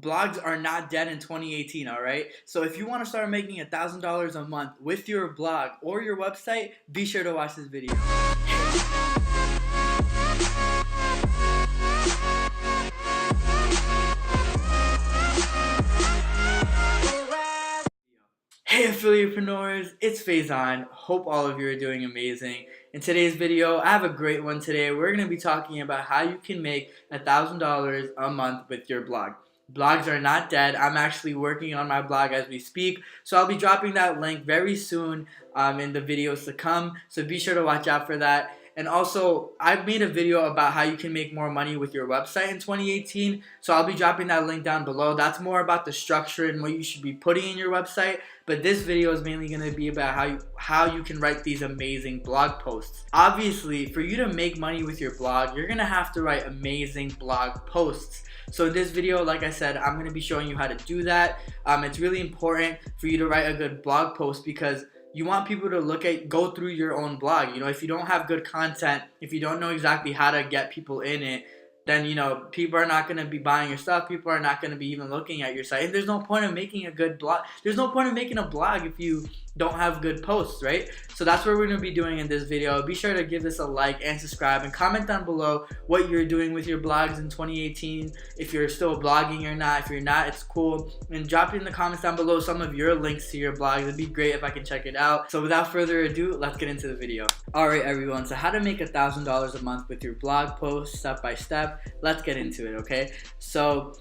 Blogs are not dead in 2018, all right? So if you want to start making $1,000 a month with your blog or your website, be sure to watch this video. Hey affiliatepreneurs, it's Faizan. Hope all of you are doing amazing. In today's video, I have a great one today. We're going to be talking about how you can make $1,000 a month with your blog. Blogs are not dead. I'm actually working on my blog as we speak, so I'll be dropping that link very soon in the videos to come, so be sure to watch out for that. And also, I've made a video about how you can make more money with your website in 2018, so I'll be dropping that link down below. That's more about the structure and what you should be putting in your website, but this video is mainly going to be about how you can write these amazing blog posts. Obviously, for you to make money with your blog, you're going to have to write amazing blog posts. So in this video, like I said, I'm going to be showing you how to do that. It's really important for you to write a good blog post because you want people to go through your own blog. You know, if you don't have good content, if you don't know exactly how to get people in it, then, you know, people are not going to be buying your stuff. People are not going to be even looking at your site. And there's no point of making a good blog. There's no point of making a blog if you don't have good posts, right? So that's what we're going to be doing in this video. Be sure to give this a like and subscribe and comment down below what you're doing with your blogs in 2018. If you're still blogging or not. If you're not, it's cool. And drop it in the comments down below some of your links to your blogs. It'd be great if I can check it out. So without further ado, let's get into the video. Alright everyone, so how to make $1,000 a month with your blog post step by step. Let's get into it, okay? So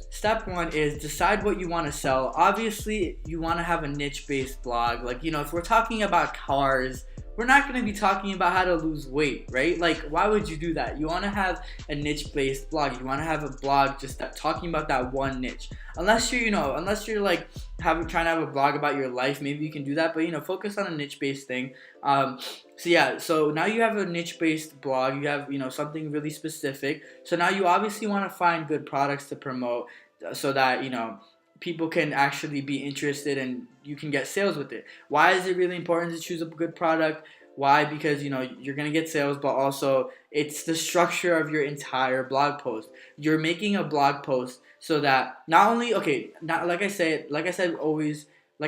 step one is decide what you want to sell. Obviously, you want to have a niche-based blog. Like, you know, if we're talking about cars, we're not going to be talking about how to lose weight, right? Like, why would you do that? You want to have a niche-based blog. You want to have a blog just talking about that one niche. Unless you're like trying to have a blog about your life, maybe you can do that. But, you know, focus on a niche-based thing. So now you have a niche-based blog. You have, you know, something really specific. So now you obviously want to find good products to promote so that, you know, people can actually be interested and you can get sales with it. Why is it really important to choose a good product? Why? Because, you know, you're going to get sales, but also it's the structure of your entire blog post. You're making a blog post so that not only, like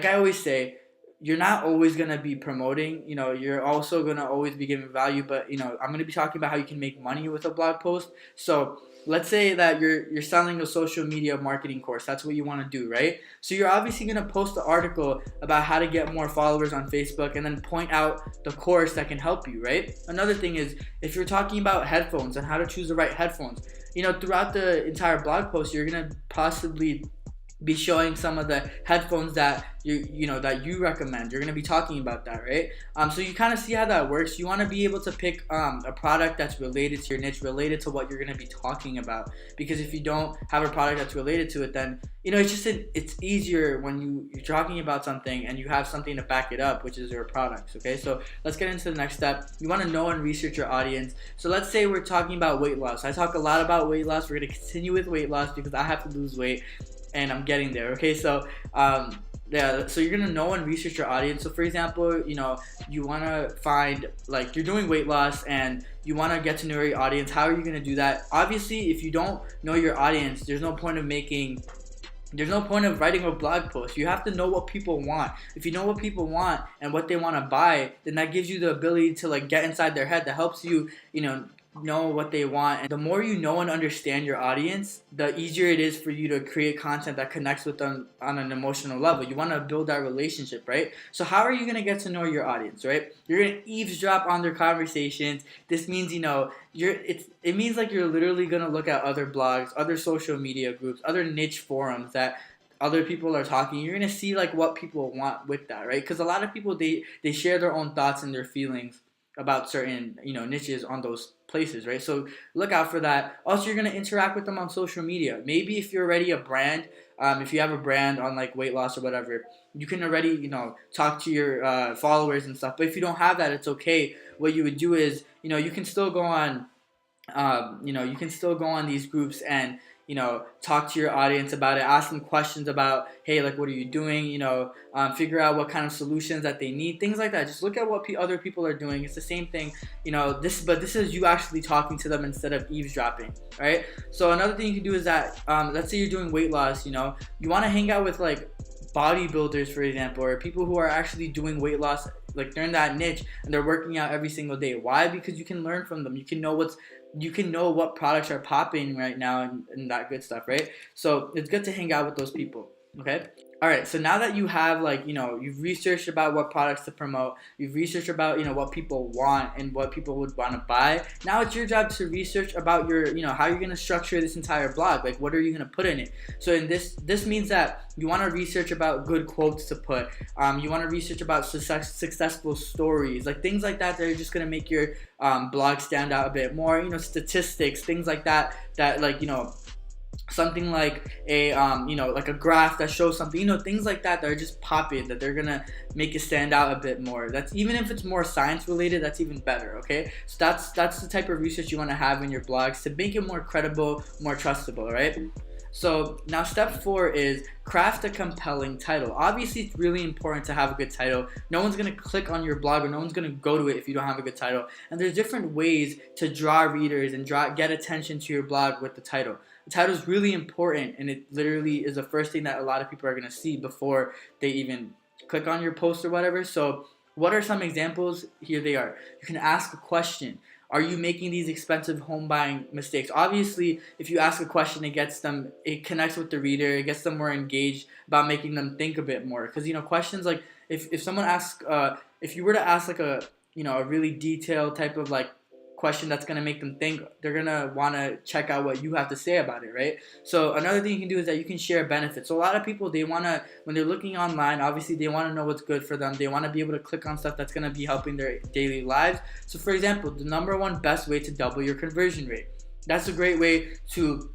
I always say, you're not always going to be promoting, you know, you're also going to always be giving value, but, you know, I'm going to be talking about how you can make money with a blog post. So let's say that you're selling a social media marketing course. That's what you want to do, right? So you're obviously going to post an article about how to get more followers on Facebook and then point out the course that can help you, right? Another thing is if you're talking about headphones and how to choose the right headphones, you know, throughout the entire blog post, you're going to possibly be showing some of the headphones that that you recommend. You're going to be talking about that, right? So you kind of see how that works. You want to be able to pick a product that's related to your niche, related to what you're going to be talking about. Because if you don't have a product that's related to it, then, you know, it's easier when you're talking about something and you have something to back it up, which is your products, okay? So let's get into the next step. You want to know and research your audience. So let's say we're talking about weight loss. I talk a lot about weight loss. We're going to continue with weight loss because I have to lose weight and I'm getting there, okay? So so you're gonna know and research your audience. So for example, you know, you want to find, like, you're doing weight loss and you want to get to know your audience. How are you gonna do that? Obviously, if you don't know your audience, there's no point of writing a blog post. You have to know what people want. If you know what people want and what they want to buy, then that gives you the ability to, like, get inside their head. That helps you, you know what they want. And the more you know and understand your audience, the easier it is for you to create content that connects with them on an emotional level. You want to build that relationship, right? So how are you going to get to know your audience, right? You're going to eavesdrop on their conversations. This means, you know, it means like you're literally going to look at other blogs, other social media groups, other niche forums that other people are talking. You're going to see, like, what people want with that, right? Because a lot of people, they share their own thoughts and their feelings about certain, you know, niches on those places, right? So look out for that. Also, you're going to interact with them on social media. Maybe if you're already a brand, if you have a brand on, like, weight loss or whatever, you can already, you know, talk to your followers and stuff. But if you don't have that, it's okay. What you would do is, you know, you can still go on these groups and, talk to your audience about it, ask them questions about, hey, like, what are you doing, figure out what kind of solutions that they need, things like that. Just look at what other people are doing. It's the same thing, but this is you actually talking to them instead of eavesdropping, right? So another thing you can do is that, let's say you're doing weight loss, you want to hang out with like bodybuilders, for example, or people who are actually doing weight loss, like they're in that niche and they're working out every single day. Why? Because you can learn from them. You can know what products are popping right now and that good stuff, right? So it's good to hang out with those people. Okay. All right. So now that you have you've researched about what products to promote, you've researched about what people want and what people would want to buy. Now it's your job to research about your how you're gonna structure this entire blog. Like, what are you gonna put in it? So in this means that you want to research about good quotes to put. You want to research about successful stories, like things like that are just gonna make your blog stand out a bit more. Statistics, things like that. Something like a like a graph that shows something, things like that are just popping, that they're gonna make it stand out a bit more. That's even if it's more science related, that's even better. Okay, so that's the type of research you want to have in your blogs to make it more credible, more trustable, right? So now step 4 is craft a compelling title. Obviously, it's really important to have a good title. No one's going to click on your blog, or no one's going to go to it if you don't have a good title. And there's different ways to draw readers and get attention to your blog with the title. The title is really important, and it literally is the first thing that a lot of people are going to see before they even click on your post or whatever. So what are some examples? Here they are. You can ask a question. Are you making these expensive home buying mistakes? Obviously, if you ask a question, it connects with the reader. It gets them more engaged about making them think a bit more. Because, questions like, if someone asks, if you were to ask like a really detailed type of like question that's going to make them think, they're going to want to check out what you have to say about it, right? So another thing you can do is that you can share benefits. So a lot of people, they want to, when they're looking online, obviously they want to know what's good for them. They want to be able to click on stuff that's going to be helping their daily lives. So for example, the number one best way to double your conversion rate. That's a great way to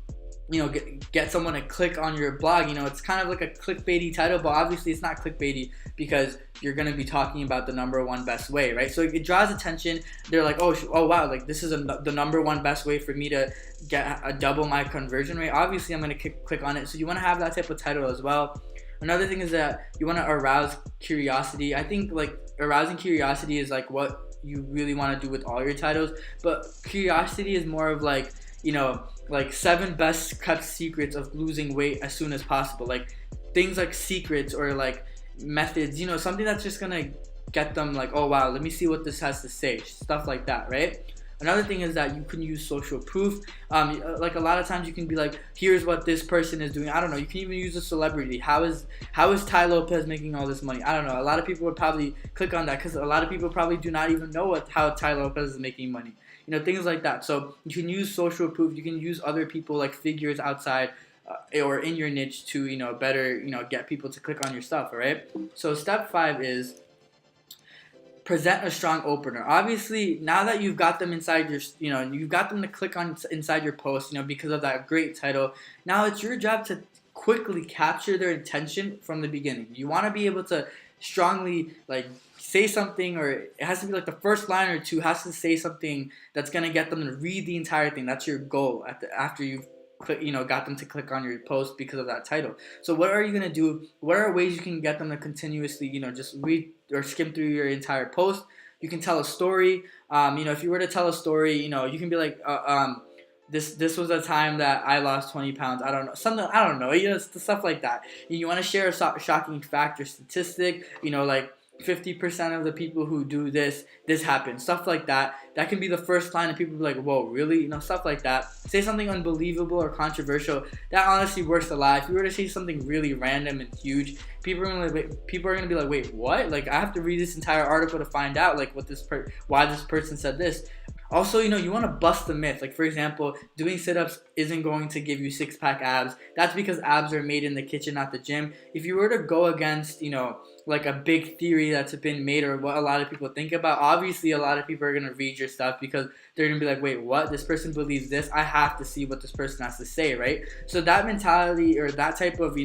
get someone to click on your blog. It's kind of like a clickbaity title, but obviously it's not clickbaity because you're going to be talking about the number one best way, right? So it draws attention. They're like, oh wow, like this is the number one best way for me to get a double my conversion rate. Obviously, I'm going to click on it. So you want to have that type of title as well. Another thing is that you want to arouse curiosity. I think like arousing curiosity is like what you really want to do with all your titles, but curiosity is more of like, like 7 best kept secrets of losing weight as soon as possible. Like things like secrets or like methods, something that's just gonna get them like, oh wow, let me see what this has to say, stuff like that, right? Another thing is that you can use social proof. Like a lot of times you can be like, here's what this person is doing. I don't know. You can even use a celebrity. How is Tai Lopez making all this money? I don't know. A lot of people would probably click on that because a lot of people probably do not even know how Tai Lopez is making money. Things like that. So you can use social proof. You can use other people, like figures outside or in your niche to, better, get people to click on your stuff, all right? So step 5 is present a strong opener. Obviously, now that you've got them inside your, you've got them to click on inside your post, because of that great title, now it's your job to quickly capture their attention from the beginning. You want to be able to strongly, like, say something, or it has to be like the first line or two has to say something that's going to get them to read the entire thing. That's your goal after you've got them to click on your post because of that title. So what are you going to do? What are ways you can get them to continuously, just read or skim through your entire post? You can tell a story. If you were to tell a story, you can be like, this was a time that I lost 20 pounds. I don't know, stuff like that. You want to share a shocking fact or statistic, like 50% of the people who do this happens, stuff like that. That can be the first line and people be like, whoa, really? Stuff like that. Say something unbelievable or controversial. That honestly works a lot. If you were to say something really random and huge, people are gonna be like, wait, what? Like, I have to read this entire article to find out like why this person said this. Also, you want to bust the myth. Like, for example, doing sit-ups isn't going to give you six-pack abs. That's because abs are made in the kitchen, not the gym. If you were to go against, like a big theory that's been made or what a lot of people think about, obviously a lot of people are going to read your stuff because they're going to be like, wait, what? This person believes this? I have to see what this person has to say, right? So that mentality or that type of,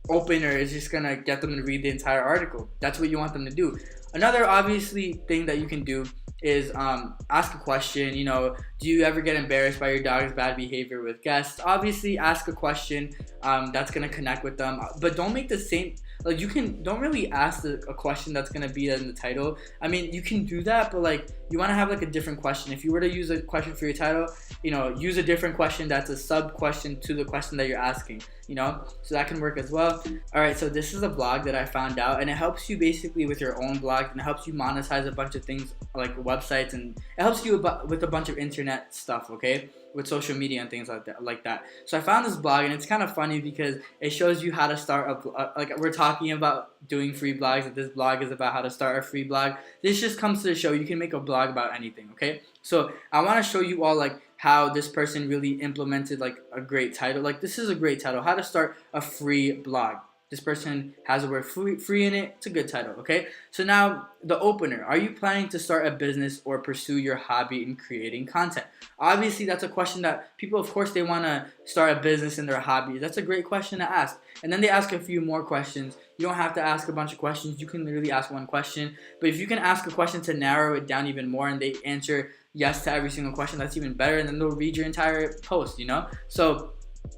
opener is just going to get them to read the entire article. That's what you want them to do. Another obviously thing that you can do is ask a question. Do you ever get embarrassed by your dog's bad behavior with guests? Obviously, ask a question that's gonna connect with them, but don't make the same. Like, don't really ask a question that's gonna be in the title. I mean, you can do that, but like, you want to have like a different question. If you were to use a question for your title, use a different question that's a sub question to the question that you're asking. So that can work as well. All right, so this is a blog that I found out, and it helps you basically with your own blog, and it helps you monetize a bunch of things like websites, and it helps you with a bunch of internet stuff, okay, with social media and things like that. So I found this blog, and it's kind of funny because it shows you how to start like, we're talking about doing free blogs, and this blog is about how to start a free blog. This just comes to show you can make a blog about anything, okay? So I want to show you all like how this person really implemented like a great title. Like, this is a great title, how to start a free blog. This person has the word free in it. It's a good title, okay? So now, the opener. Are you planning to start a business or pursue your hobby in creating content? Obviously, that's a question that people, of course, they want to start a business in their hobby. That's a great question to ask. And then they ask a few more questions. You don't have to ask a bunch of questions. You can literally ask one question. But if you can ask a question to narrow it down even more, and they answer yes to every single question, that's even better. And then they'll read your entire post, So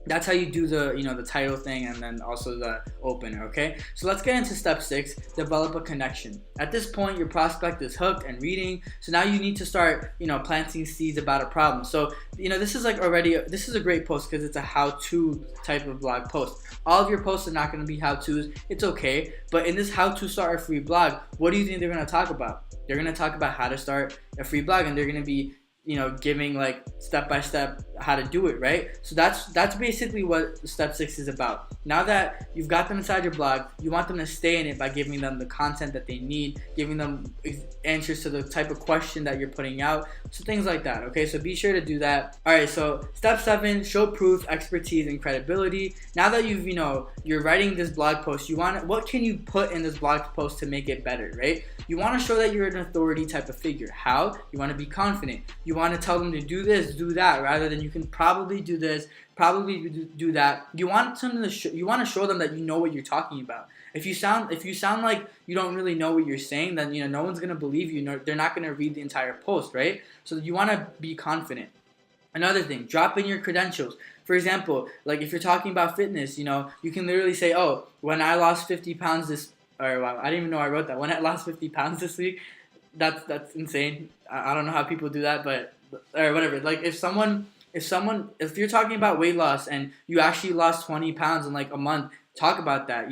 that's how you do the the title thing, and then also the opener, okay? So let's get into step 6, develop a connection. At this point, your prospect is hooked and reading, so now you need to start planting seeds about a problem. So this is this is a great post because it's a how-to type of blog post. All of your posts are not going to be how-tos. It's okay, but in this how to start a free blog, what do you think they're going to talk about? They're going to talk about how to start a free blog, and they're going to be giving like step-by-step how to do it, right? So that's basically what step 6 is about. Now that you've got them inside your blog, you want them to stay in it by giving them the content that they need, giving them answers to the type of question that you're putting out, so things like that, okay? So be sure to do that. All right, so step 7, show proof, expertise, and credibility. Now that you're writing this blog post, what can you put in this blog post to make it better, right? You want to show that you're an authority type of figure. How? You want to be confident. You want to tell them to do this, do that, rather than you can probably do this, probably do that. You want them to you want to show them that you know what you're talking about. If you sound like you don't really know what you're saying, then no one's gonna believe you. They're not gonna read the entire post, right? So you want to be confident. Another thing, drop in your credentials. For example, like if you're talking about fitness, you can literally say, oh, when I lost 50 pounds wow, I didn't even know I wrote that. When I lost 50 pounds this week, that's insane. I don't know how people do that, but or whatever. Like if you're talking about weight loss and you actually lost 20 pounds in like a month, talk about that.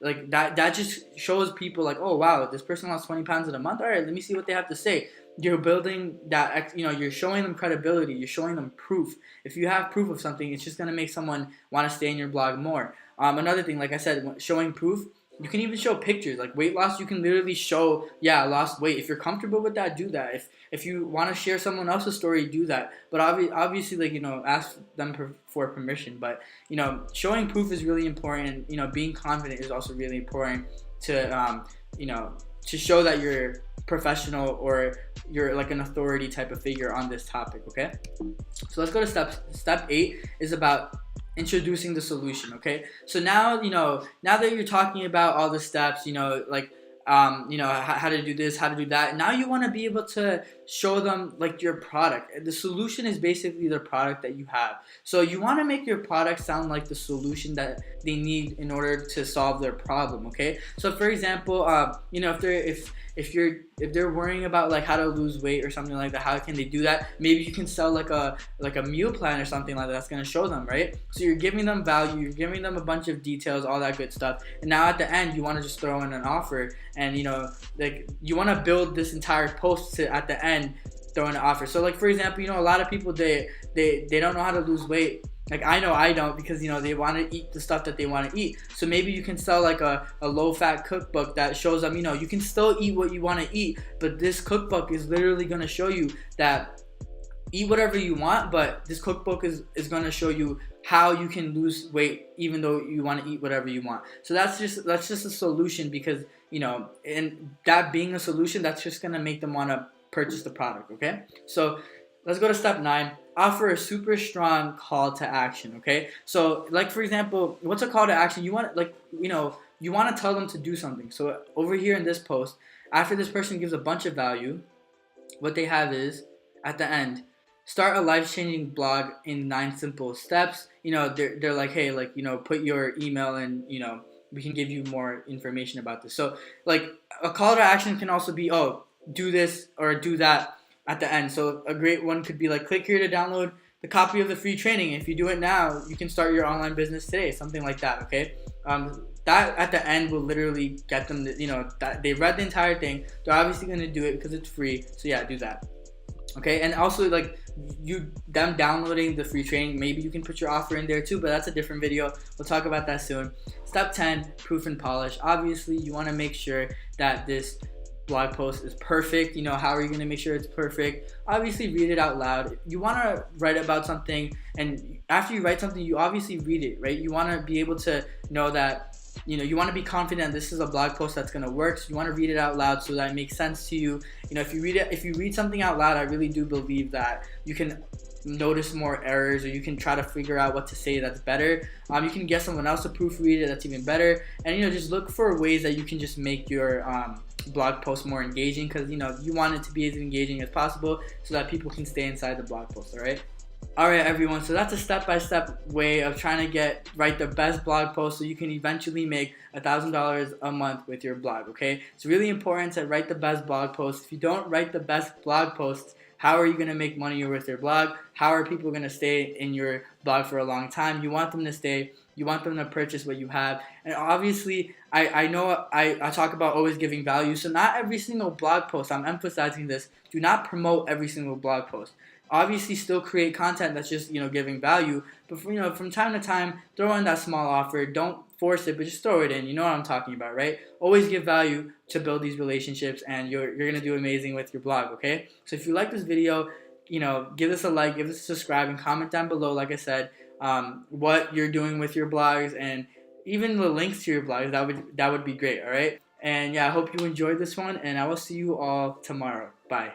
Like that just shows people like, oh wow, this person lost 20 pounds in a month. All right, let me see what they have to say. You're building that, you're showing them credibility. You're showing them proof. If you have proof of something, it's just gonna make someone want to stay in your blog more. Another thing, like I said, showing proof. You can even show pictures. Like weight loss, you can literally show, yeah, I lost weight. If you're comfortable with that, do that. If you want to share someone else's story, do that. But obviously, like, ask them for permission. But, showing proof is really important. Being confident is also really important to, to show that you're professional or you're like an authority type of figure on this topic, okay? So let's go to step 8 is about introducing the solution, okay? So now, now that you're talking about all the steps, like, how to do this, how to do that, now you want to be able to show them like your product. The solution is basically the product that you have. So you want to make your product sound like the solution that they need in order to solve their problem, okay? So for example, if they're worrying about like how to lose weight or something like that, how can they do that? Maybe you can sell like a meal plan or something like that that's going to show them, right? So you're giving them value, you're giving them a bunch of details, all that good stuff. And now at the end, you want to just throw in an offer, and like you want to build this entire post to at the end throw in an offer. So like for example, a lot of people they don't know how to lose weight. Like I know I don't, because they want to eat the stuff that they want to eat. So maybe you can sell like a low-fat cookbook that shows them, you can still eat what you want to eat, but this cookbook is literally going to show you that eat whatever you want, but this cookbook is going to show you how you can lose weight even though you want to eat whatever you want. So that's just a solution, because and that being a solution, that's just going to make them want to purchase the product, okay? So let's go to step 9. Offer a super strong call to action, okay? So like for example, what's a call to action? You want you want to tell them to do something. So over here in this post, after this person gives a bunch of value, what they have is at the end, start a life-changing blog in 9 simple steps. They're like, hey, like, put your email and we can give you more information about this. So like a call to action can also be, oh, do this or do that at the end. So a great one could be like, click here to download the copy of the free training. If you do it now, you can start your online business today. Something like that. Okay. That at the end will literally get them to, that they read the entire thing. They're obviously going to do it because it's free. So yeah, do that. Okay. And also, like, them downloading the free training, maybe you can put your offer in there too, but that's a different video. We'll talk about that soon. Step 10, proof and polish. Obviously, you want to make sure that this blog post is perfect. How are you going to make sure it's perfect? Obviously, read it out loud. You want to write about something, and after you write something, you obviously read it, right? You want to be able to know that, you want to be confident this is a blog post that's going to work. So you want to read it out loud so that it makes sense to you. If you read something out loud, I really do believe that you can notice more errors, or you can try to figure out what to say that's better. You can get someone else to proofread it, that's even better. And just look for ways that you can just make your blog post more engaging, because you want it to be as engaging as possible so that people can stay inside the blog post. Alright everyone, so that's a step-by-step way of trying to write the best blog post so you can eventually make $1,000 a month with your blog. Okay, it's really important to write the best blog post. If you don't write the best blog posts, how are you going to make money with your blog? How are people going to stay in your blog for a long time? You want them to stay. You want them to purchase what you have. And obviously, I know I talk about always giving value. So not every single blog post, I'm emphasizing this, do not promote every single blog post. Obviously, still create content that's just giving value, but from time to time, throw in that small offer. Don't force it, but just throw it in. You know what I'm talking about, right? Always give value to build these relationships, and you're gonna do amazing with your blog. Okay, so if you like this video, give us a like, give us a subscribe, and comment down below. Like I said, what you're doing with your blogs, and even the links to your blogs. That would be great. All right, and yeah, I hope you enjoyed this one, and I will see you all tomorrow. Bye.